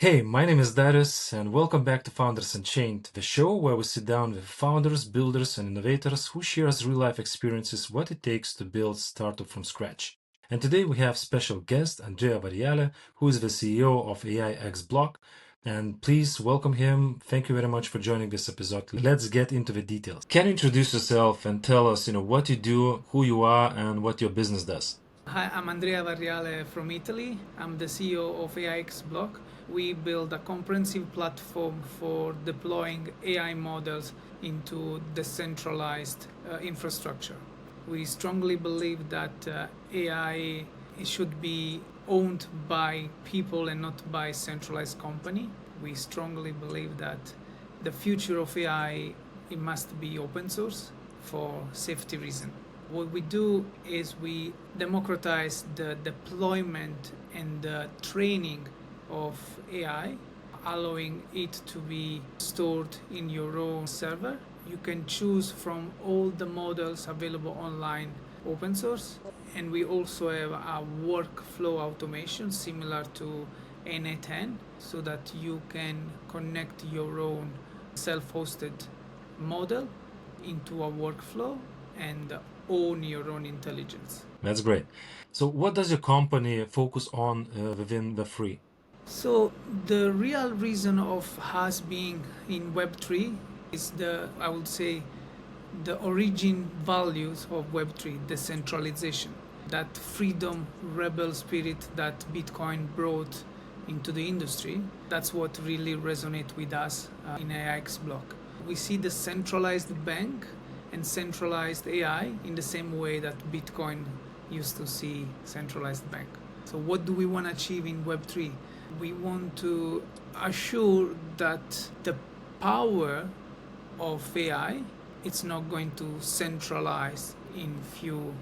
Hey, my name is Darius, and welcome back to Founders Unchained, the show where we sit down with founders, builders, and innovators who share us real-life experiences what it takes to build startup from scratch. And today we have special guest Andrea Varriale, who is the CEO of AIX Block. And please welcome him. Thank you very much for joining this episode. Let's get into the details. Can you introduce yourself and tell us, what you do, who you are, and what your business does? Hi, I'm Andrea Varriale from Italy. I'm the CEO of AIX Block. We build a comprehensive platform for deploying AI models into decentralized infrastructure. We strongly believe that AI should be owned by people and not by centralized company. We strongly believe that the future of AI, it must be open source for safety reasons. What we do is we democratize the deployment and the training of AI, allowing it to be stored in your own server. You can choose from all the models available online, open source. And we also have a workflow automation similar to NA10 so that you can connect your own self-hosted model into a workflow and own your own intelligence. That's great. So what does your company focus on within the free? So the real reason of us being in Web3 is I would say, the origin values of Web3, decentralization, that freedom, rebel spirit that Bitcoin brought into the industry. That's what really resonates with us in AIX Block. We see the centralized bank and centralized AI in the same way that Bitcoin used to see centralized bank. So what do we want to achieve in Web3? We want to assure that the power of AI, it's not going to centralize in few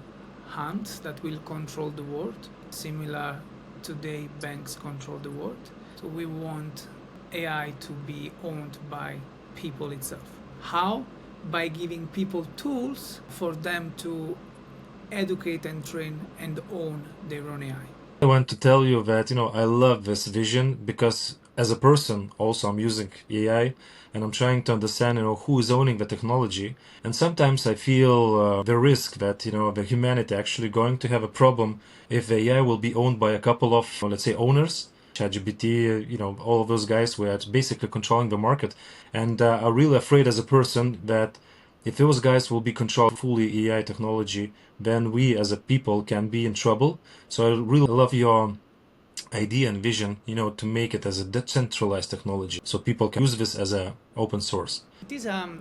hands that will control the world. Similar today, banks control the world. So we want AI to be owned by people itself. How? By giving people tools for them to educate and train and own their own AI. I want to tell you that, I love this vision because as a person, also I'm using AI and I'm trying to understand, who is owning the technology. And sometimes I feel the risk that, the humanity actually going to have a problem if the AI will be owned by a couple of, let's say, owners. ChatGPT, all of those guys who are basically controlling the market. And I'm really afraid as a person that if those guys will be controlling fully AI technology, then we as a people can be in trouble. So I really love your idea and vision, to make it as a decentralized technology so people can use this as a open source. It is a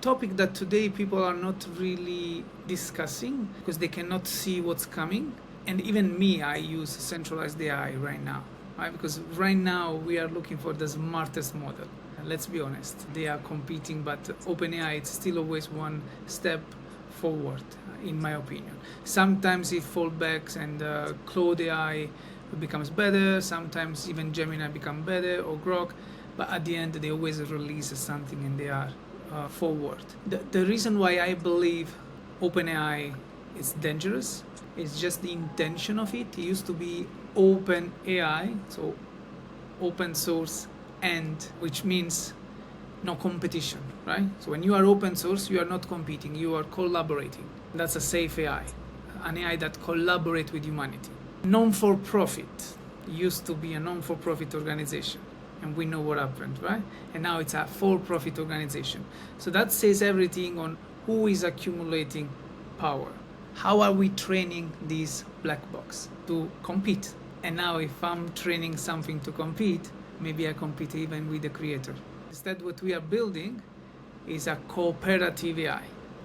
topic that today people are not really discussing because they cannot see what's coming. And even me, I use centralized AI right now, right? Because right now we are looking for the smartest model. Let's be honest, they are competing, but OpenAI, it's still always one step forward, in my opinion. Sometimes it falls back and Claude AI becomes better, sometimes even Gemini become better, or Grok, but at the end they always release something and they are forward. The reason why I believe OpenAI is dangerous is just the intention of it. It used to be open AI, so open source, and which means no competition, right? So when you are open source, you are not competing, you are collaborating. That's a safe AI, an AI that collaborates with humanity. Non-for-profit used to be a non-for-profit organization, and we know what happened, right? And now it's a for-profit organization. So that says everything on who is accumulating power. How are we training these black box to compete? And now if I'm training something to compete, maybe I compete even with the creator. Instead, what we are building is a cooperative AI.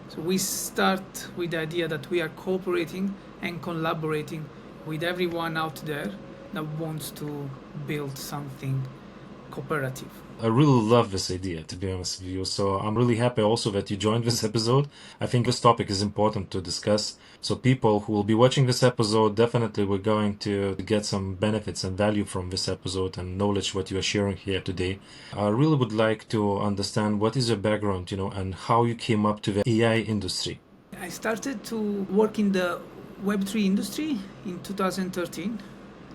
So we start with the idea that we are cooperating and collaborating with everyone out there that wants to build something cooperative. I really love this idea, to be honest with you. So I'm really happy also that you joined this episode. I think this topic is important to discuss. So people who will be watching this episode, definitely we're going to get some benefits and value from this episode and knowledge what you are sharing here today. I really would like to understand what is your background, and how you came up to the AI industry. I started to work in the Web3 industry in 2013.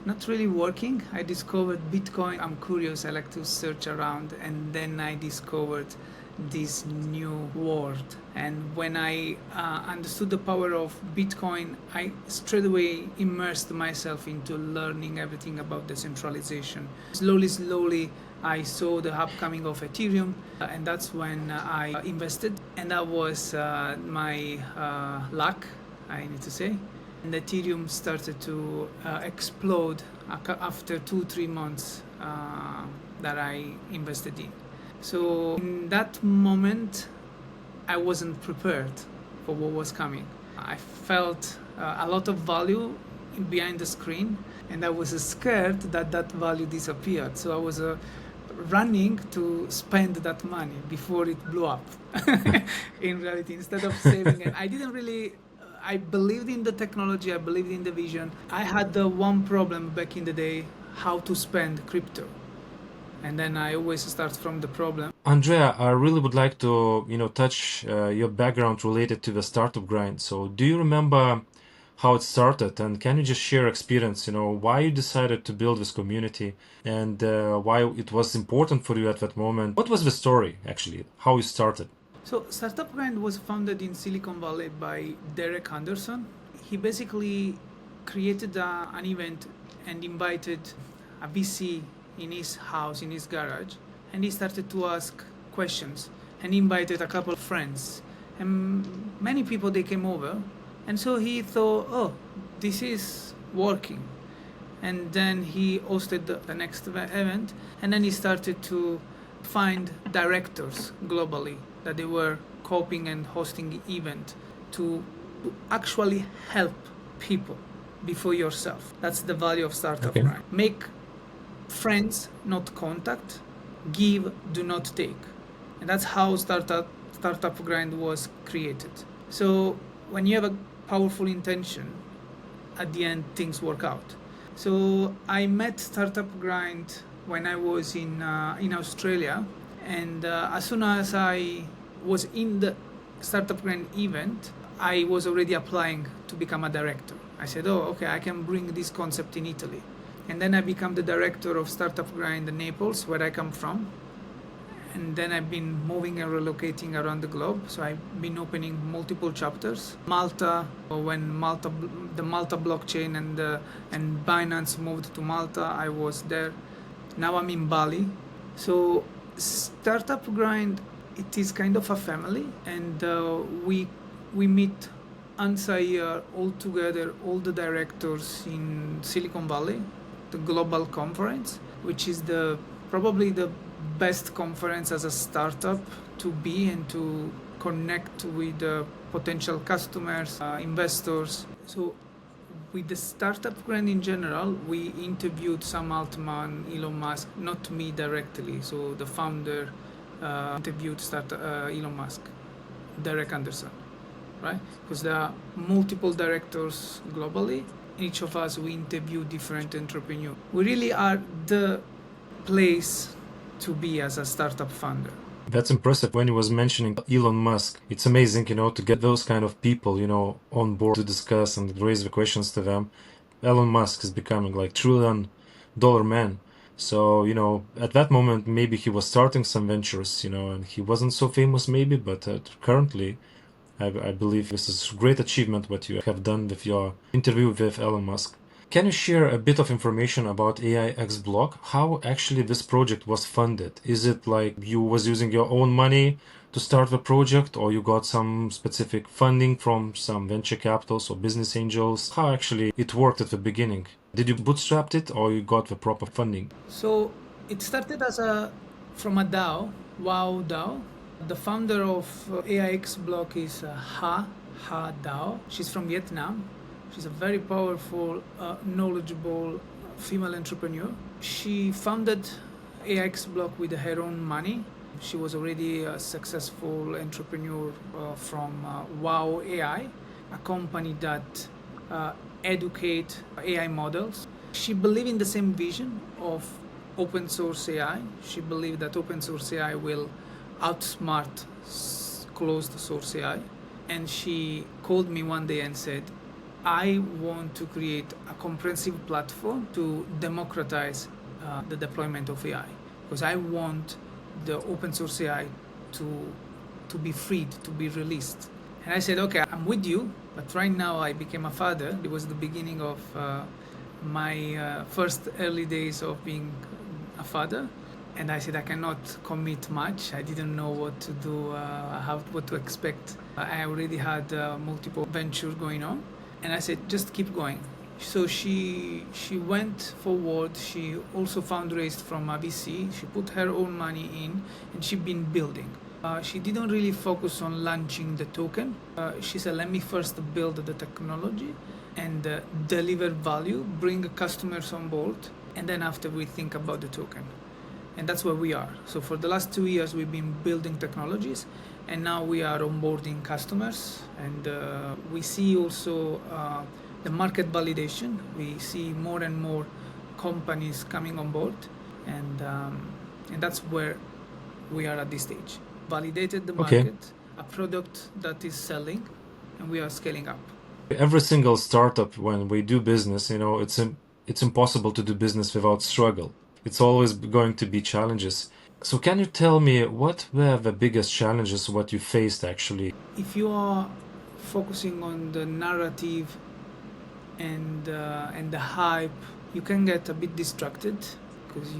not really working. I discovered Bitcoin. I'm curious. I like to search around, and then I discovered this new world. And when I understood the power of Bitcoin, I straight away immersed myself into learning everything about decentralization. Slowly, I saw the upcoming of Ethereum, and that's when I invested. And that was my luck, I need to say. And Ethereum started to explode after 2-3 months that I invested in. So in that moment, I wasn't prepared for what was coming. I felt a lot of value behind the screen, and I was scared that that value disappeared. So I was running to spend that money before it blew up. In reality, instead of saving it, I didn't really. I believed in the technology. I believed in the vision. I had the one problem back in the day: how to spend crypto. And then I always start from the problem. Andrea, I really would like to, touch your background related to the startup grind. So, do you remember how it started, and can you just share experience? Why you decided to build this community, and why it was important for you at that moment? What was the story actually? How you started? So, Startup Grind was founded in Silicon Valley by Derek Anderson. He basically created an event and invited a VC in his house, in his garage, and he started to ask questions and invited a couple of friends. And many people, they came over. And so he thought, oh, this is working. And then he hosted the next event, and then he started to find directors globally that they were coping and hosting event to actually help people before yourself. That's the value of Startup Okay. Grind. Make friends, not contact. Give, do not take. And that's how Startup Grind was created. So when you have a powerful intention, at the end things work out. So I met Startup Grind when I was in Australia, and as soon as I was in the Startup Grind event, I was already applying to become a director. I said, oh, okay, I can bring this concept in Italy. And then I became the director of Startup Grind in Naples, where I come from. And then I've been moving and relocating around the globe. So I've been opening multiple chapters. Malta, when the Malta blockchain and Binance moved to Malta, I was there. Now I'm in Bali. So Startup Grind, it is kind of a family, and we meet once a year all together, all the directors in Silicon Valley, the global conference, which is probably the best conference as a startup to be and to connect with potential customers, investors. So with the Startup Grind in general, we interviewed Sam Altman, Elon Musk, not me directly. So the founder interviewed Elon Musk, Derek Anderson, right? Because there are multiple directors globally. Each of us, we interview different entrepreneurs. We really are the place to be as a startup founder. That's impressive. When he was mentioning Elon Musk, it's amazing, to get those kind of people, on board to discuss and raise the questions to them. Elon Musk is becoming like $1 trillion man. So, at that moment, maybe he was starting some ventures, and he wasn't so famous maybe, but currently, I believe this is a great achievement what you have done with your interview with Elon Musk. Can you share a bit of information about AIX Block? How actually this project was funded? Is it like you was using your own money to start the project, or you got some specific funding from some venture capitals or business angels? How actually it worked at the beginning? Did you bootstrap it, or you got the proper funding? So it started from a DAO, Wow DAO. The founder of AIX Block is Ha Dao. She's from Vietnam. She's a very powerful, knowledgeable female entrepreneur. She founded AIX Block with her own money. She was already a successful entrepreneur from Wow AI, a company that educate AI models. She believed in the same vision of open source AI. She believed that open source AI will outsmart closed source AI. And she called me one day and said, I want to create a comprehensive platform to democratize the deployment of AI, because I want the open source AI to be freed, to be released. And I said, okay, I'm with you, but right now I became a father. It was the beginning of my first early days of being a father. And I said I cannot commit much. I didn't know what to do, what to expect. I already had multiple ventures going on, and I said just keep going. So she went forward. She also fundraised from a VC. She put her own money in, and she's been building. She didn't really focus on launching the token. She said, let me first build the technology and deliver value, bring customers on board, and then after we think about the token. And that's where we are. So for the last 2 years, we've been building technologies, and now we are onboarding customers. And we see also the market validation. We see more and more companies coming on board, and that's where we are at this stage. Validated the Okay. market, a product that is selling, and we are scaling up. Every single startup, when we do business, it's impossible to do business without struggle. It's always going to be challenges. So can you tell me what were the biggest challenges, what you faced actually? If you are focusing on the narrative and the hype, you can get a bit distracted, because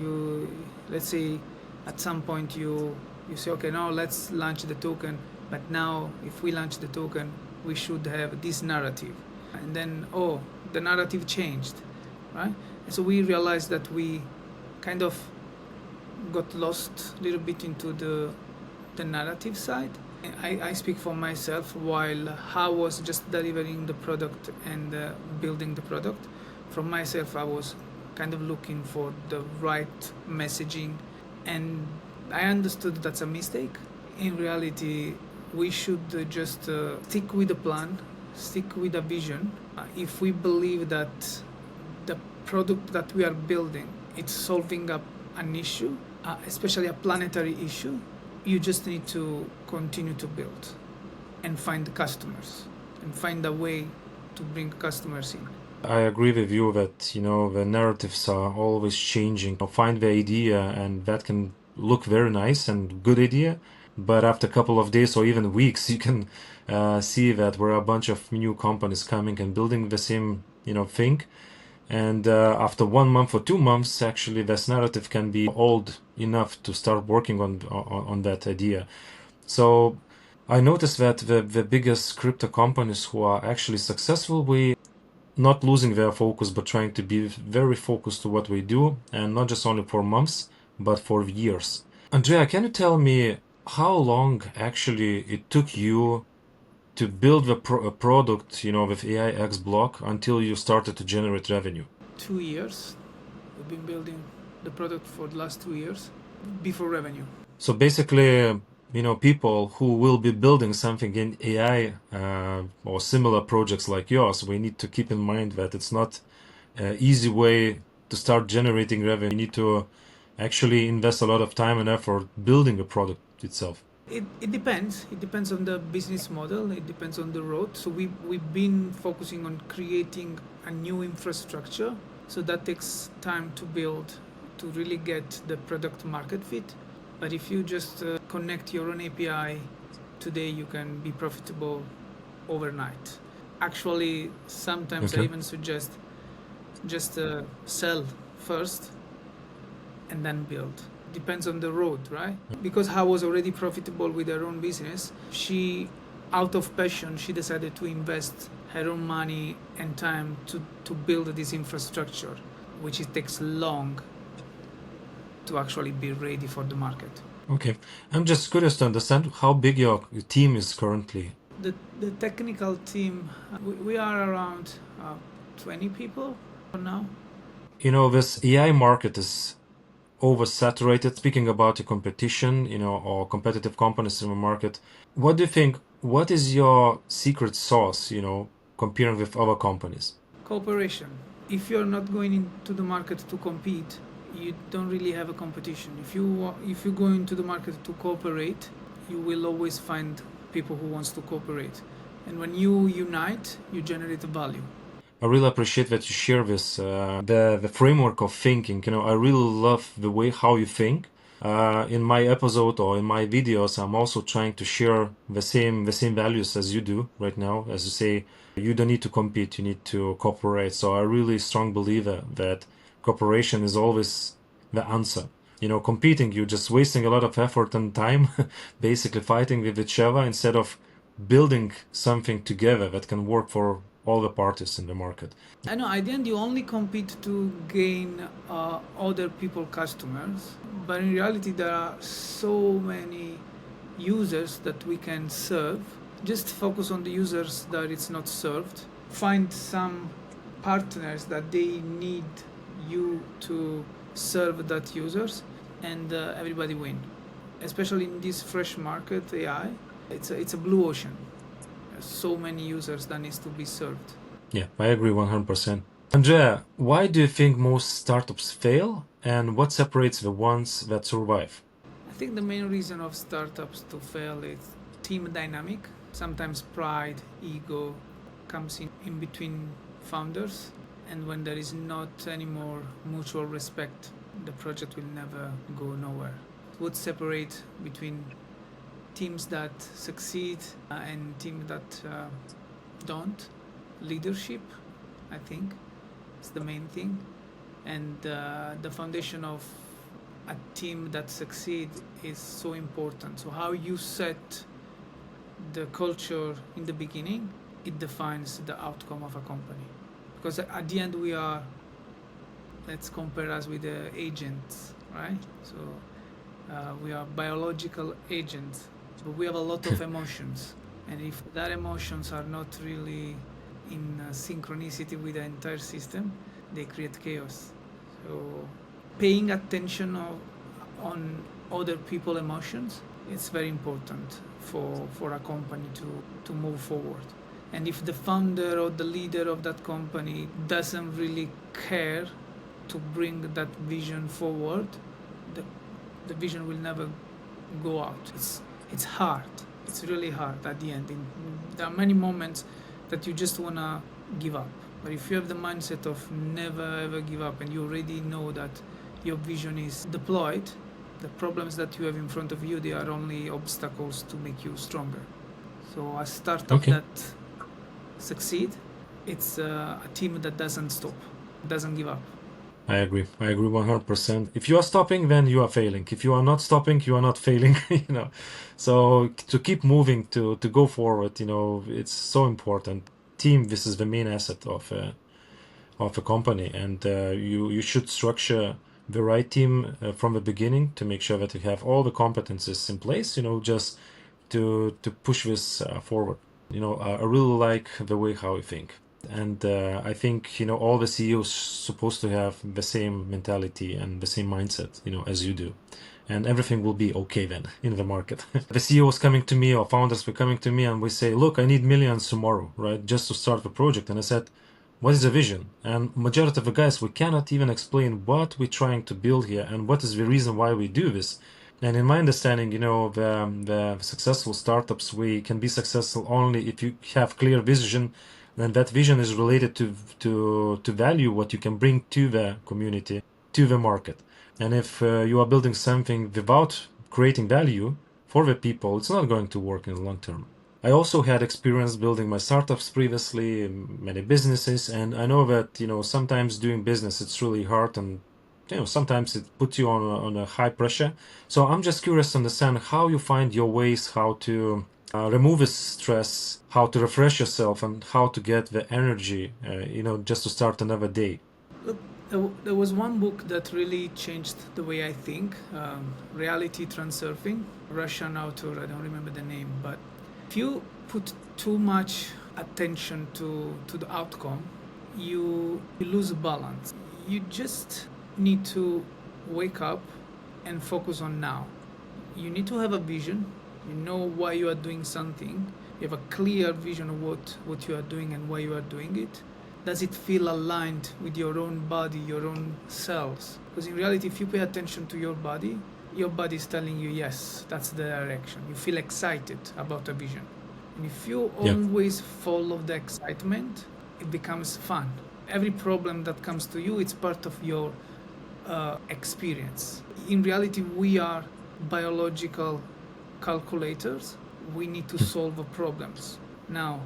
let's say at some point you say, okay, now let's launch the token, but now if we launch the token, we should have this narrative, and then the narrative changed, right? And so we realized that we kind of got lost a little bit into the narrative side. I speak for myself. While I was just delivering the product and building the product, from myself I was kind of looking for the right messaging, and I understood that's a mistake. In reality, we should just stick with the plan, stick with a vision. If we believe that the product that we are building it's solving an issue, especially a planetary issue, you just need to continue to build and find customers and find a way to bring customers in. I agree with you that, the narratives are always changing. Find the idea and that can look very nice and good idea, but after a couple of days or even weeks, you can see that there are a bunch of new companies coming and building the same, thing. And after 1 month or 2 months, actually, this narrative can be old enough to start working on that idea. So I noticed that the biggest crypto companies who are actually successful, we not losing their focus, but trying to be very focused to what we do, and not just only for months, but for years. Andrea, can you tell me how long actually it took you to build the product, with AIX Block until you started to generate revenue? 2 years. We've been building the product for the last 2 years before revenue. So basically, people who will be building something in AI or similar projects like yours, we need to keep in mind that it's not an easy way to start generating revenue. You need to actually invest a lot of time and effort building a product itself. It depends. It depends on the business model. It depends on the road. So we've been focusing on creating a new infrastructure. So that takes time to build, to really get the product market fit. But if you just connect your own API, today you can be profitable overnight. Actually, sometimes I Okay. even suggest just sell first and then build. Depends on the road, right? Because I was already profitable with her own business, she, out of passion, she decided to invest her own money and time to build this infrastructure, which it takes long to actually be ready for the market. Okay. I'm just curious to understand how big your team is currently. The technical team, we are around 20 people for now. This AI market is oversaturated. Speaking about the competition, or competitive companies in the market, what do you think? What is your secret sauce, comparing with other companies? Cooperation. If you're not going into the market to compete, you don't really have a competition. If you go into the market to cooperate, you will always find people who wants to cooperate. And when you unite, you generate value. I really appreciate that you share this, the framework of thinking. I really love the way how you think. In my episode or in my videos, I'm also trying to share the same values as you do right now. As you say, you don't need to compete, you need to cooperate. So I really strong believer that cooperation is always the answer. Competing, you're just wasting a lot of effort and time, basically fighting with each other instead of building something together that can work for all the parties in the market. I know at the end you only compete to gain other people customers, but in reality there are so many users that we can serve. Just focus on the users that it's not served. Find some partners that they need you to serve that users, and everybody win. Especially in this fresh market AI, it's a blue ocean. There's so many users that needs to be served. Yeah, I agree 100%. Andrea, why do you think most startups fail, and what separates the ones that survive? I think the main reason of startups to fail is team dynamic. Sometimes pride, ego comes in between founders, and when there is not any more mutual respect, the project will never go nowhere. What separates between teams that succeed and teams that don't? Leadership, I think, is the main thing, and the foundation of a team that succeeds is so important. So how you set the culture in the beginning, it defines the outcome of a company. Because at the end we are, let's compare us with the agents, right? So we are biological agents, but we have a lot of emotions, and if that emotions are not really in synchronicity with the entire system, they create chaos. So paying attention on other people's emotions, it's very important for a company to move forward. And if the founder or the leader of that company doesn't really care to bring that vision forward, the vision will never go out. It's hard. It's really hard at the end. There are many moments that you just want to give up. But if you have the mindset of never ever give up, and you already know that your vision is deployed, the problems that you have in front of you, they are only obstacles to make you stronger. So a startup that succeed, it's a team that doesn't stop, doesn't give up. I agree 100%. If you are stopping, then you are failing. If you are not stopping, you are not failing. So to keep moving, to go forward, it's so important. Team, this is the main asset of a company, and you should structure the right team from the beginning to make sure that you have all the competencies in place. Just to push this forward. I really like the way how you think. And I think, all the CEOs supposed to have the same mentality and the same mindset, as you do. And everything will be okay then in the market. The CEOs coming to me or founders were coming to me and we say, look, I need millions tomorrow, right? Just to start the project. And I said, what is the vision? And majority of the guys, we cannot even explain what we're trying to build here and what is the reason why we do this. And in my understanding, the successful startups, we can be successful only if you have clear vision, and that vision is related to value what you can bring to the community, to the market. And if you are building something without creating value for the people, it's not going to work in the long term. I also had experience building my startups previously, many businesses, and I know that sometimes doing business it's really hard, and sometimes it puts you on a high pressure. So I'm just curious to understand how you find your ways, how to remove the stress, how to refresh yourself, and how to get the energy, just to start another day. Look, there was one book that really changed the way I think, Reality Transurfing, Russian author, I don't remember the name, but if you put too much attention to the outcome, you lose balance. You just need to wake up and focus on now. You need to have a vision. You know why you are doing something. You have a clear vision of what you are doing and why you are doing it. Does it feel aligned with your own body, your own cells? Because in reality, if you pay attention to your body is telling you, yes, that's the direction. You feel excited about a vision. And if you Yeah. always follow the excitement, it becomes fun. Every problem that comes to you, it's part of your experience. In reality, we are biological calculators. We need to solve problems. Now,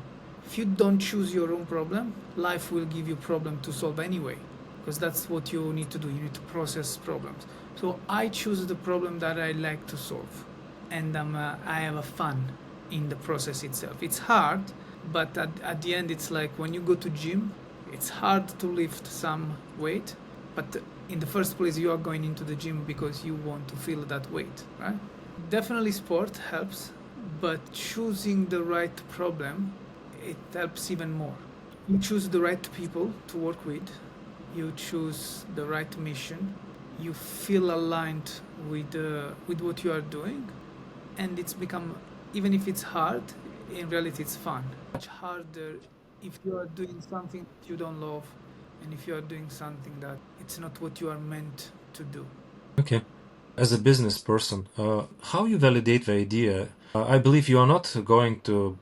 if you don't choose your own problem, life will give you problem to solve anyway, because that's what you need to do. You need to process problems. So I choose the problem that I like to solve, and I have a fun in the process itself. It's hard, but at the end, it's like when you go to gym, it's hard to lift some weight, but in the first place, you are going into the gym because you want to feel that weight, right? Definitely, sport helps, but choosing the right problem, it helps even more. You choose the right people to work with, you choose the right mission, you feel aligned with what you are doing, and it's become, even if it's hard, in reality it's fun. Much harder if you are doing something that you don't love, and if you are doing something that it's not what you are meant to do. Okay. As a business person, how you validate the idea? I believe you are not going to,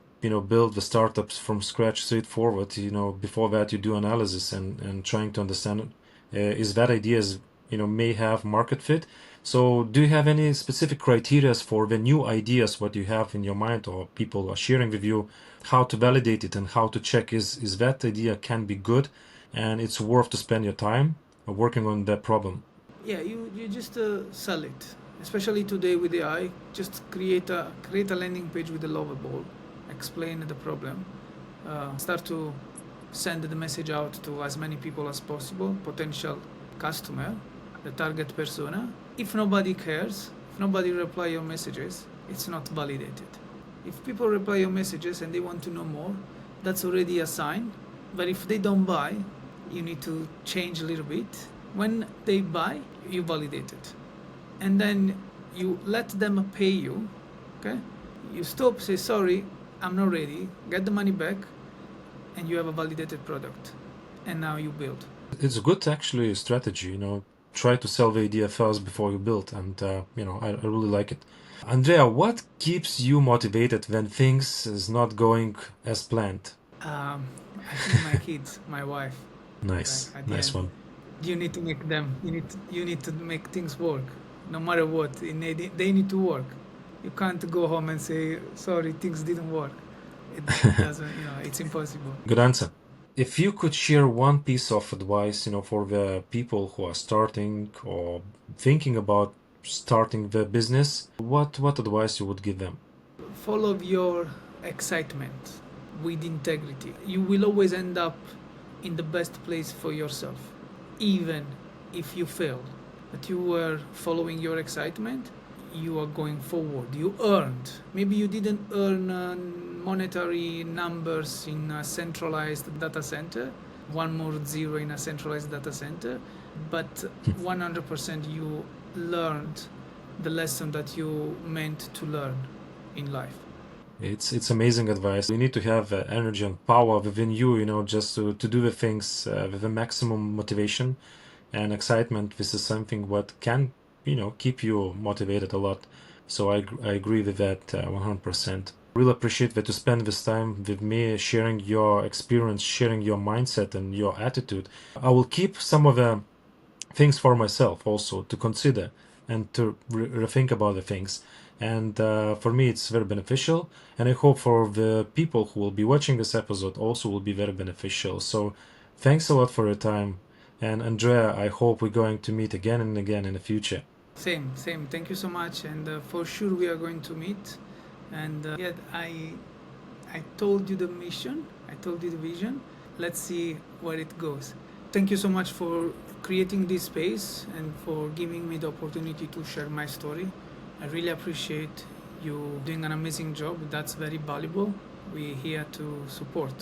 build the startups from scratch straightforward. Before that you do analysis and trying to understand is that ideas, may have market fit. So do you have any specific criteria for the new ideas, what you have in your mind or people are sharing with you, how to validate it and how to check is that idea can be good and it's worth to spend your time working on that problem? Yeah, you just sell it. Especially today with AI, just create a landing page with a lovable, explain the problem, start to send the message out to as many people as possible, potential customer, the target persona. If nobody cares, if nobody reply your messages, it's not validated. If people reply your messages and they want to know more, that's already a sign. But if they don't buy, you need to change a little bit. When they buy, you validate it. And then you let them pay you, okay? You stop, say, sorry, I'm not ready, get the money back, and you have a validated product. And now you build. It's a good actually strategy, try to sell the idea first before you build. And, I really like it. Andrea, what keeps you motivated when things is not going as planned? I think my kids, my wife, like Nice, at the nice end, one. you need to make them, you need to make things work, no matter what. They need to work. You can't go home and say, sorry, things didn't work. It doesn't, it's impossible. Good answer. If you could share one piece of advice, for the people who are starting or thinking about starting the business, what advice you would give them? Follow your excitement with integrity. You will always end up in the best place for yourself, even if you fail. But you were following your excitement, you are going forward. You earned. Maybe you didn't earn monetary numbers in a centralized data center, one more zero in a centralized data center, but 100% you learned the lesson that you meant to learn in life. It's amazing advice. You need to have energy and power within you, just to do the things with the maximum motivation and excitement. This is something what can, keep you motivated a lot. So I agree with that 100%. Really appreciate that you spend this time with me, sharing your experience, sharing your mindset and your attitude. I will keep some of the things for myself also to consider and to rethink about the things. And for me, it's very beneficial. And I hope for the people who will be watching this episode also will be very beneficial. So thanks a lot for your time. And Andrea, I hope we're going to meet again and again in the future. Same. Thank you so much, and for sure we are going to meet. And yeah, I told you the mission, I told you the vision. Let's see where it goes. Thank you so much for creating this space and for giving me the opportunity to share my story. I really appreciate you doing an amazing job. That's very valuable. We're here to support.